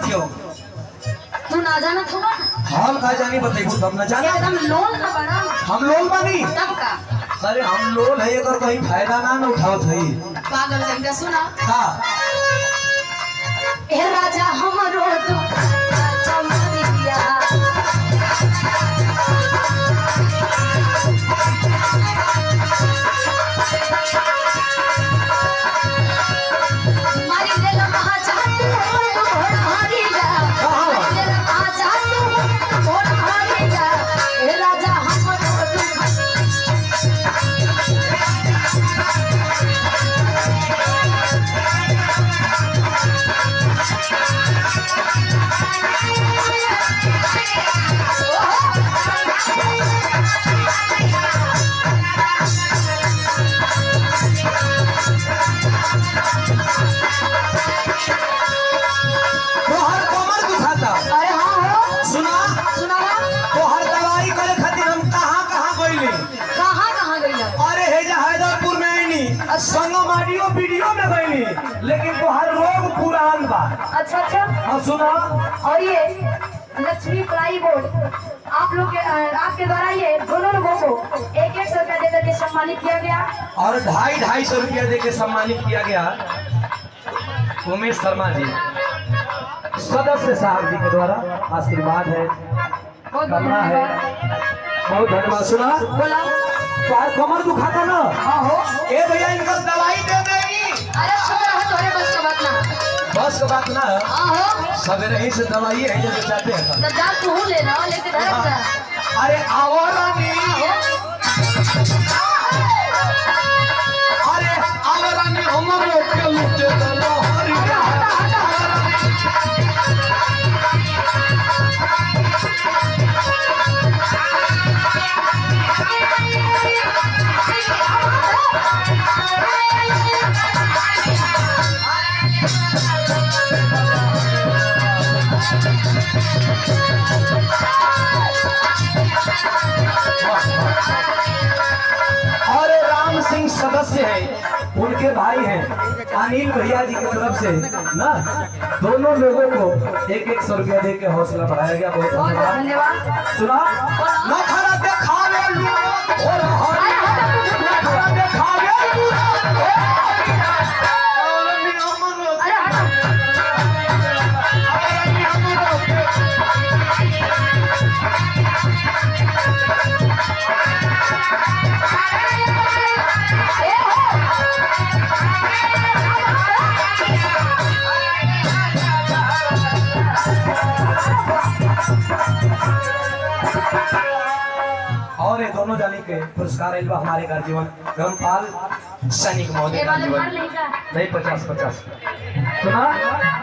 जानत हो? तू ना जानत होगा हम का जानी बताइबू तब ना जाना। एकदम लोन ना बड़ा हम लोल बानी। तब का अरे हम लोल है अगर कहीं फायदा ना उठावत है। पागल कहीं सुना का ए राजा हमरो दुख कमरिया मारी ले लो महाचातु घोड़ भारी जा मारी ले लो महाचातु घोड़ भारी जा ए राजा हमरो दुख तोहर कमर दुखाता। अरे हाँ हो सुना सुनावा तोहर दवाई करे खातिर हम कहाँ गइली। कहाँ गई अरे हेजा हैदरपुर में आईनी संगमाडियो वीडियो में गईली लेकिन तोहर रोग पुरान बा। अच्छा अच्छा हाँ सुना और ये लक्ष्मी प्लाई बोर्ड आप लोग के आपके द्वारा ये दोनों लोगों को 1-1 रुपया दे करके सम्मानित किया गया और 250-250 रुपया दे के सम्मानित किया गया उमेश शर्मा जी सदस्य साहब जी के द्वारा आशीर्वाद है बहुत कमरा है। बहुत धन्यवाद। सुना बोला तोहर कमर दुखाता ना। हाँ हो ए भैया इनका दवाई दे देई। अरे शुक्र है तुम्हारे बस का बात ना बस का बात ना हाँ हो सवेरे ही से दवाई है जो चाहते हैं। तो जा तू ले रहा लेके घर जा अरे आवरानी अरे आवरानी हमर लोग के लुटे दलो हरिया। और राम सिंह सदस्य है उनके भाई हैं अनिल भैया जी की तरफ से ना दोनों लोगों को 1-100 रुपया दे के हौसला बढ़ाया गया। बहुत बहुत धन्यवाद। धन्यवाद सुना नखरा दिखावे लू और नखरा दिखावे लू और नियमन अरे हटो ए हो और ये दोनों जाने के पुरस्कार आइल बा हमारे घर जीवन धर्मपाल सैनिक महोदय ये का वाले जीवन मार नहीं का नहीं 50-50 सुना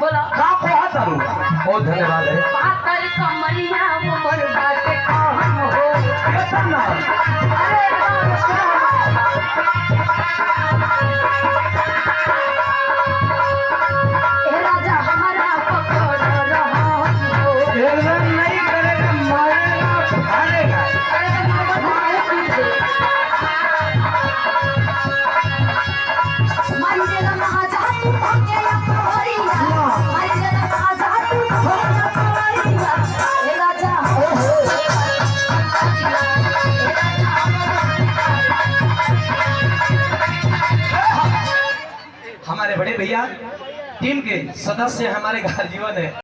बोला का कोहा तारू बहुत धन्यवाद है। पाकर कमरिया उमर बाटे कहम हो ऐसा ना अरे ए राजा हमारा पकड़ रहा हो एकदम नहीं करेगा मारेगा भागेगा। अरे तो मार पीट दे मारी देना महाजा तू भागे या कोरिया मारी देना महाजा तू भागे या कोरिया ए राजा हमारे बड़े भैया टीम के सदस्य हमारे घर जीवन है।